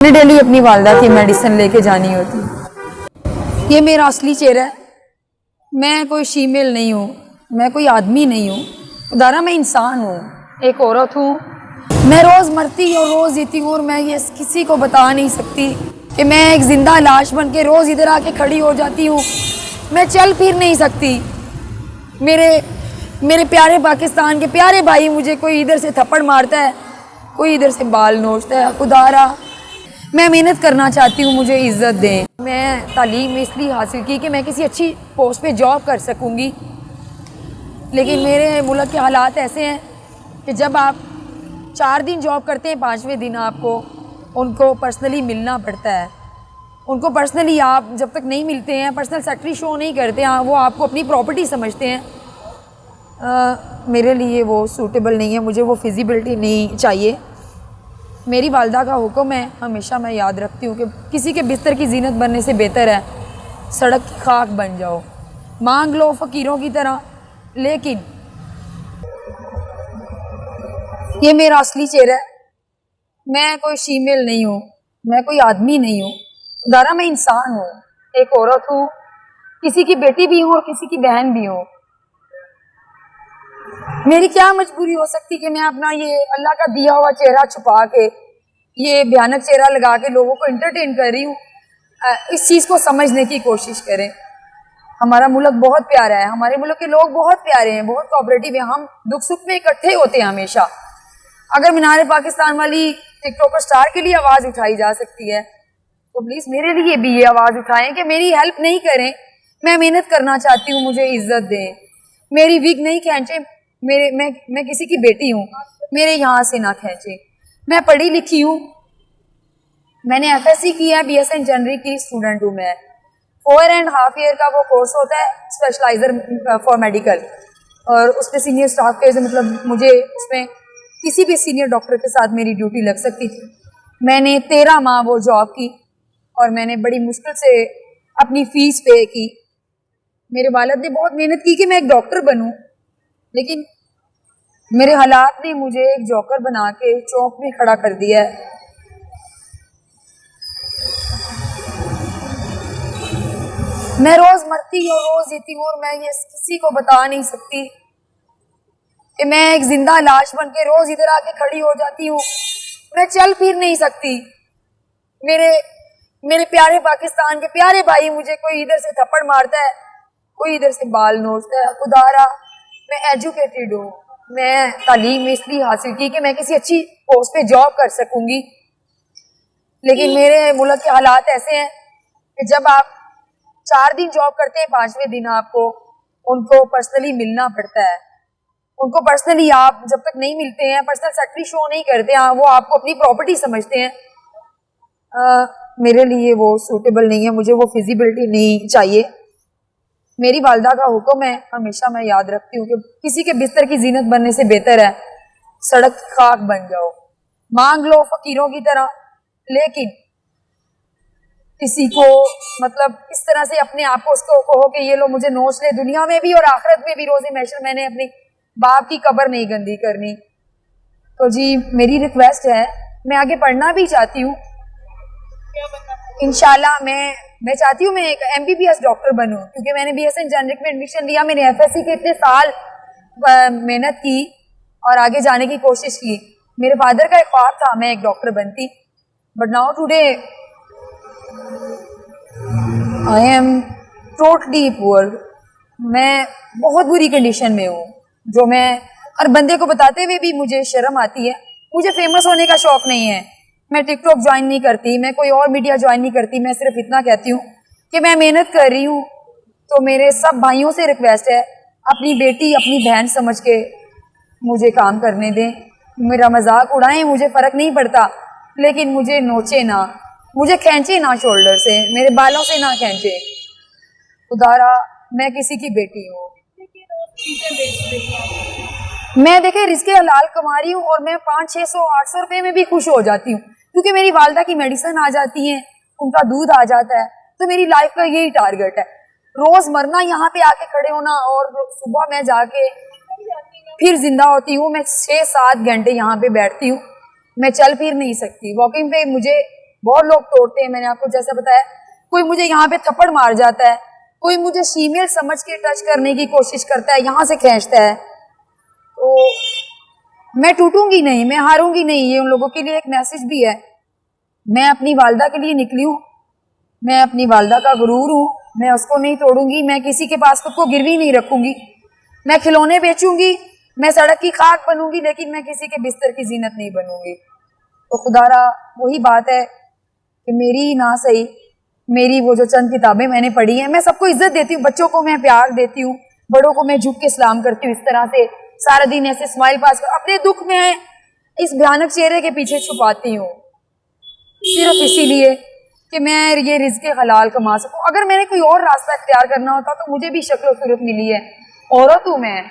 मैंने डेली अपनी वालदा की मेडिसिन लेके जानी होती। ये मेरा असली चेहरा है। मैं कोई शीमेल नहीं हूँ, मैं कोई आदमी नहीं हूँ, खुदारा मैं इंसान हूँ, एक औरत हूँ। मैं रोज़ मरती और रोज़ जीती हूँ और मैं ये किसी को बता नहीं सकती कि मैं एक ज़िंदा लाश बन के रोज़ इधर आके खड़ी हो जाती हूँ। मैं चल फिर नहीं सकती। मेरे प्यारे पाकिस्तान के प्यारे भाई, मुझे कोई इधर से थप्पड़ मारता है, कोई इधर से बाल नोचता है। खुदारा मैं मेहनत करना चाहती हूँ, मुझे इज़्ज़त दें। मैं तालीम इसलिए हासिल की कि मैं किसी अच्छी पोस्ट पे जॉब कर सकूँगी, लेकिन मेरे मुल्क के हालात ऐसे हैं कि जब आप 4 दिन जॉब करते हैं, 5वें दिन आपको उनको पर्सनली मिलना पड़ता है। उनको पर्सनली आप जब तक नहीं मिलते हैं, पर्सनल सेक्रेटरी शो नहीं करते हैं, वो आपको अपनी प्रॉपर्टी समझते हैं। मेरे लिए वो सूटेबल नहीं है, मुझे वो फिजिबिलिटी नहीं चाहिए। मेरी वालदा का हुक्म है, हमेशा मैं याद रखती हूँ कि किसी के बिस्तर की जीनत बनने से बेहतर है सड़क की खाक बन जाओ। मांग लो फ़कीरों की तरह, लेकिन ये मेरा असली चेहरा है। मैं कोई शीमेल नहीं हूँ, मैं कोई आदमी नहीं हूँ, खुदारा मैं इंसान हूँ, एक औरत हूँ, किसी की बेटी भी हूँ और किसी की बहन भी हूँ। मेरी क्या मजबूरी हो सकती कि मैं अपना ये अल्लाह का दिया हुआ चेहरा छुपा के, ये भयानक चेहरा लगा के लोगों को एंटरटेन कर रही हूँ। इस चीज़ को समझने की कोशिश करें। हमारा मुल्क बहुत प्यारा है, हमारे मुल्क के लोग बहुत प्यारे हैं, बहुत कोऑपरेटिव हैं, हम दुख सुख में इकट्ठे होते हैं हमेशा। अगर मीनार पाकिस्तान वाली टिकटॉकर स्टार के लिए आवाज़ उठाई जा सकती है, तो प्लीज़ मेरे लिए भी ये आवाज़ उठाएं कि मेरी हेल्प नहीं करें। मैं मेहनत करना चाहती हूँ, मुझे इज्जत दें। मेरी विग नहीं खींचे, मैं किसी की बेटी हूँ, मेरे यहाँ से ना खींचे। मैं पढ़ी लिखी हूँ, मैंने FSC किया है, BSN जनरल की स्टूडेंट हूँ मैं। 4.5 ईयर का वो कोर्स होता है, स्पेशलाइजर फॉर मेडिकल, और उस पर सीनियर स्टाफ के, मतलब मुझे उसमें किसी भी सीनियर डॉक्टर के साथ मेरी ड्यूटी लग सकती थी। मैंने 13 माह वो जॉब की और मैंने बड़ी मुश्किल से अपनी फ़ीस पे की। मेरे वालिद ने बहुत मेहनत की कि मैं एक डॉक्टर बनूं, लेकिन मेरे हालात ने मुझे एक जॉकर बना के चौक में खड़ा कर दिया है। मैं रोज़ मरती और रोज़ जीती हूँ और मैं ये किसी को बता नहीं सकती कि मैं एक ज़िंदा लाश बन के रोज़ इधर आके खड़ी हो जाती हूँ। मैं चल फिर नहीं सकती। मेरे प्यारे पाकिस्तान के प्यारे भाई, मुझे कोई इधर से थप्पड़ मारता है, कोई इधर से बाल नोचता है। खुदारा मैं एजुकेटेड हूँ, मैं तालीम इसलिए हासिल की कि मैं किसी अच्छी पोस्ट पे जॉब कर सकूँगी, लेकिन मेरे मुल्क के हालात ऐसे हैं कि जब आप 4 दिन जॉब करते हैं, 5वें दिन आपको उनको पर्सनली मिलना पड़ता है। उनको पर्सनली आप जब तक नहीं मिलते हैं, पर्सनल सेक्रेटरी शो नहीं करते हैं, वो आपको अपनी प्रॉपर्टी समझते हैं। मेरे लिए वो सूटेबल नहीं है, मुझे वो फिजिबिलिटी नहीं चाहिए। मेरी वालदा का हुक्म है, हमेशा मैं याद रखती हूँ कि किसी के बिस्तर की जीनत बनने से बेहतर है सड़क की खाक बन जाओ। मांग लो फ़कीरों की तरह, लेकिन किसी को मतलब इस तरह से अपने आप को उसको कहो कि ये लो मुझे नोच ले, दुनिया में भी और आखिरत में भी रोज़े महशर मैंने अपनी बाप की कब्र नहीं गंदी करनी। तो जी मेरी रिक्वेस्ट है, मैं आगे पढ़ना भी चाहती हूँ इंशाल्लाह। मैं चाहती हूँ मैं एक MBBS डॉक्टर बनूँ, क्योंकि मैंने BSN जनरल में एडमिशन लिया, मैंने FSC के इतने साल मेहनत की और आगे जाने की कोशिश की। मेरे फादर का एक ख्वाब था मैं एक डॉक्टर बनती, but now today I am totally poor. मैं बहुत बुरी कंडीशन में हूँ, जो मैं हर बंदे को बताते हुए भी मुझे शर्म आती है। मुझे फेमस होने का शौक नहीं है, मैं टिकटॉक ज्वाइन नहीं करती, मैं कोई और मीडिया ज्वाइन नहीं करती। मैं सिर्फ इतना कहती हूँ कि मैं मेहनत कर रही हूँ। तो मेरे सब भाइयों से रिक्वेस्ट है, अपनी बेटी अपनी बहन समझ के मुझे काम करने दें। मेरा मजाक उड़ाएं, मुझे फ़र्क नहीं पड़ता, लेकिन मुझे नोचे ना, मुझे खींचे ना, शोल्डर से, मेरे बालों से ना खींचे। खुदारा मैं किसी की बेटी हूँ। मैं देखे रिस्के हलाल कमा रही हूँ और मैं 500-600-800 रुपये में भी खुश हो जाती हूँ, क्योंकि मेरी वालदा की मेडिसिन आ जाती है, उनका दूध आ जाता है। तो मेरी लाइफ का यही टारगेट है, रोज़ मरना, यहाँ पे आके खड़े होना, और सुबह मैं जाके फिर जिंदा होती हूँ। मैं 6-7 घंटे यहाँ पे बैठती हूँ, मैं चल फिर नहीं सकती। वॉकिंग पे मुझे बहुत लोग तोड़ते हैं, मैंने आपको जैसा बताया। कोई मुझे यहाँ पे थप्पड़ मार जाता है, कोई मुझे फीमेल समझ के टच करने की कोशिश करता है, यहाँ से खींचता है। तो मैं टूटूंगी नहीं, मैं हारूंगी नहीं। ये उन लोगों के लिए एक मैसेज भी है। मैं अपनी वालदा के लिए निकली हूँ, मैं अपनी वालदा का गुरूर हूँ, मैं उसको नहीं तोड़ूंगी। मैं किसी के पास खुद को गिरवी नहीं रखूंगी। मैं खिलौने बेचूंगी, मैं सड़क की खाक बनूंगी, लेकिन मैं किसी के बिस्तर की जीनत नहीं बनूंगी। तो खुदारा वही बात है कि मेरी ना सही, मेरी वो जो चंद किताबें मैंने पढ़ी हैं, मैं सबको इज्जत देती हूँ, बच्चों को मैं प्यार देती हूँ, बड़ों को मैं झुक के सलाम करती हूँ, इस तरह से सारा दिन ऐसे स्माइल पास कर, अपने दुख में इस भयानक चेहरे के पीछे छुपाती हूँ, सिर्फ इसीलिए कि मैं ये रिज़्क़ हलाल कमा सकूं। अगर मैंने कोई और रास्ता इख्तियार करना होता तो मुझे भी शक्ल सूरत मिली है, औरत हूँ मैं,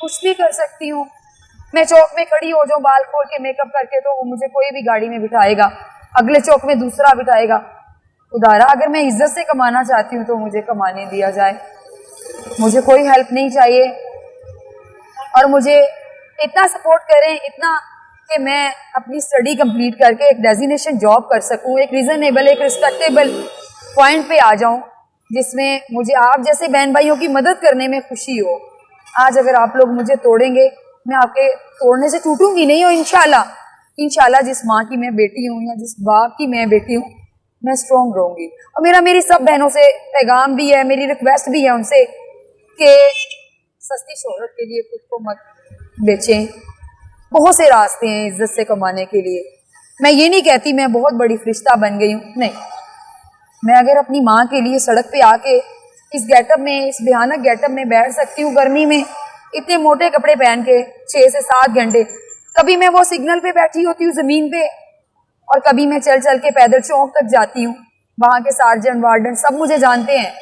कुछ भी कर सकती हूँ। मैं चौक में खड़ी हो जाऊँ बाल खोल के मेकअप करके, तो वो मुझे कोई भी गाड़ी में बिठाएगा, अगले चौक में दूसरा बिठाएगा। खुदारा अगर मैं इज्जत से कमाना चाहती हूँ तो मुझे कमाने दिया जाए, मुझे कोई हेल्प नहीं चाहिए, और मुझे इतना सपोर्ट करें, इतना कि मैं अपनी स्टडी कंप्लीट करके एक डेजिग्नेशन जॉब कर सकूं, एक रीजनेबल, एक रिस्पेक्टेबल पॉइंट पे आ जाऊं, जिसमें मुझे आप जैसे बहन भाइयों की मदद करने में खुशी हो। आज अगर आप लोग मुझे तोड़ेंगे, मैं आपके तोड़ने से टूटूंगी नहीं, और इंशाल्लाह जिस माँ की मैं बेटी हूँ या जिस बाप की मैं बेटी हूँ, मैं स्ट्रॉन्ग रहूंगी। और मेरा मेरी सब बहनों से पैगाम भी है, मेरी रिक्वेस्ट भी है उनसे कि सस्ती शोहरत के लिए खुद को मत बेचें। बहुत से रास्ते हैं इज्जत से कमाने के लिए। मैं ये नहीं कहती मैं बहुत बड़ी फरिश्ता बन गई हूँ, नहीं। मैं अगर अपनी माँ के लिए सड़क पे आके इस गेटअप में, इस भयानक गेटअप में बैठ सकती हूँ, गर्मी में इतने मोटे कपड़े पहन के 6 से 7 घंटे, कभी मैं वो सिग्नल पे बैठी होती हूँ ज़मीन पे, और कभी मैं चल चल के पैदल चौक तक जाती हूँ। वहाँ के सार्जेंट वार्डन सब मुझे जानते हैं।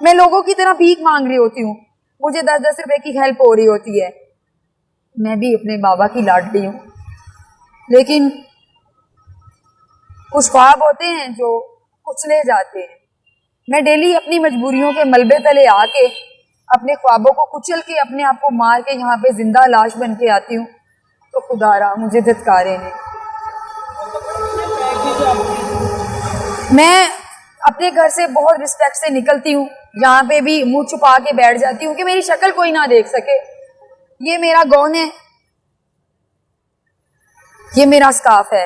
मैं लोगों की तरह भीख मांग रही होती हूँ, मुझे 10-10 रुपए की हेल्प हो रही होती है। मैं भी अपने बाबा की लाडली हूँ, लेकिन कुछ ख्वाब होते हैं जो कुचले जाते हैं। मैं डेली अपनी मजबूरियों के मलबे तले आके अपने ख्वाबों को कुचल के, अपने आप को मार के यहाँ पे जिंदा लाश बन के आती हूँ। तो खुदारा मुझे धिक्कारे ने। मैं अपने घर से बहुत रिस्पेक्ट से निकलती हूँ, यहाँ पे भी मुंह छुपा के बैठ जाती हूँ कि मेरी शक्ल कोई ना देख सके। ये मेरा गौन है, ये मेरा स्कार्फ है,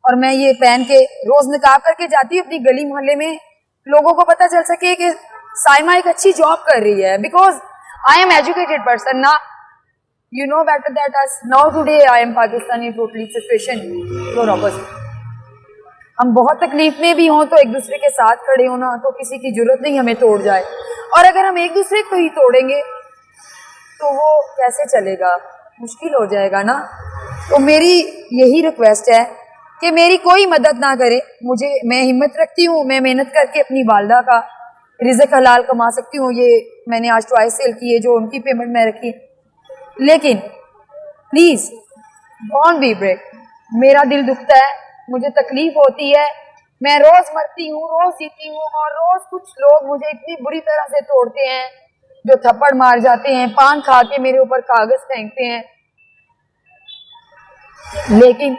और मैं ये पहन के रोज निकाब करके जाती हूँ अपनी गली मोहल्ले में, लोगों को पता चल सके कि साइमा एक अच्छी जॉब कर रही है। Because I am educated person ना, you know better that us now today I am Pakistani totally situation. हम बहुत तकलीफ में भी हों तो एक दूसरे के साथ खड़े होना, तो किसी की जरूरत नहीं हमें तोड़ जाए। और अगर हम एक दूसरे को ही तोड़ेंगे तो वो कैसे चलेगा, मुश्किल हो जाएगा ना। तो मेरी यही रिक्वेस्ट है कि मेरी कोई मदद ना करे, मैं हिम्मत रखती हूँ, मैं मेहनत करके अपनी वालदा का रिज़्क़ हलाल कमा सकती हूँ। ये मैंने आज टॉयज सेल की है जो उनकी पेमेंट में रखी, लेकिन प्लीज़ डोंट बी ब्रेक। मेरा दिल दुखता है, मुझे तकलीफ होती है, मैं रोज़ मरती हूँ, रोज़ जीती हूँ, और रोज़ कुछ लोग मुझे इतनी बुरी तरह से तोड़ते हैं, जो थप्पड़ मार जाते हैं, पान खा के मेरे ऊपर कागज फेंकते हैं। लेकिन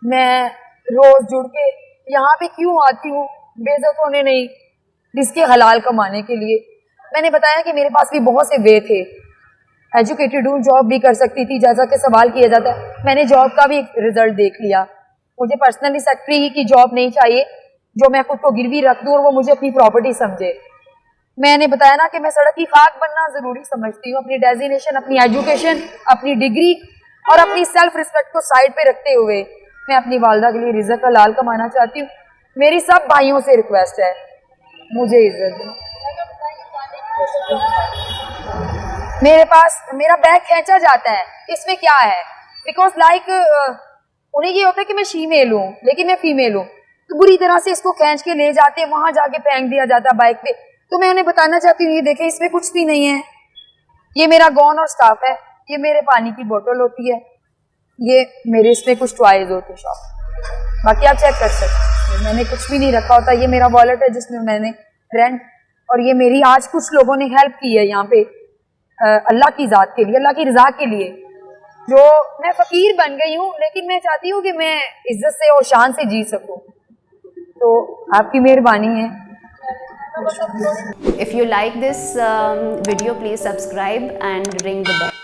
मैं रोज जुड़ के यहाँ पे क्यों आती हूँ? बेइज्जत होने नहीं, रिज़्क़ हलाल कमाने के लिए। मैंने बताया कि मेरे पास भी बहुत से वे थे, एजुकेटेड हूँ, जॉब भी कर सकती थी, जैसा कि सवाल किया जाता है। मैंने जॉब का भी रिजल्ट देख लिया। मुझे पर्सनली सेक्रेटरी की जॉब नहीं चाहिए जो मैं खुद को गिरवी रख दूँ और वो मुझे अपनी प्रॉपर्टी समझे। मैंने बताया ना कि मैं सड़क की खाक बनना जरूरी समझती हूँ। अपनी डेजिग्नेशन, अपनी एजुकेशन, अपनी डिग्री और अपनी सेल्फ रिस्पेक्ट को साइड पे रखते हुए मैं अपनी वालदा के लिए रिज़्क़ हलाल कमाना चाहती हूँ। मेरी सब भाइयों से रिक्वेस्ट है, मुझे इज्जत दें। मेरे पास मेरा बैग खींचा जाता है, इसमें क्या है? बिकॉज उन्हें ये होता है कि मैं फीमेल हूँ, लेकिन मैं फीमेल हूँ, तो बुरी तरह से इसको खींच के ले जाते हैं, वहां जाके फेंक दिया जाता है बाइक पे। तो मैं उन्हें बताना चाहती हूँ, ये देखें, इसमें कुछ भी नहीं है। ये मेरा गॉन और स्कार्फ है, ये मेरे पानी की बोतल होती है, ये मेरे इसमें कुछ टॉयज होते शॉप, बाकी आप चेक कर सकते हैं। मैंने कुछ भी नहीं रखा होता। ये मेरा वॉलेट है जिसमें मैंने रेंट, और ये मेरी आज कुछ लोगों ने हेल्प की है यहाँ पे अल्लाह की ज़ात के लिए, अल्लाह की रज़ा के लिए। जो मैं फ़कीर बन गई हूँ, लेकिन मैं चाहती हूँ कि मैं इज्जत से और शान से जी सकूँ। तो आपकी मेहरबानी है। If you like this video, please subscribe and ring the bell.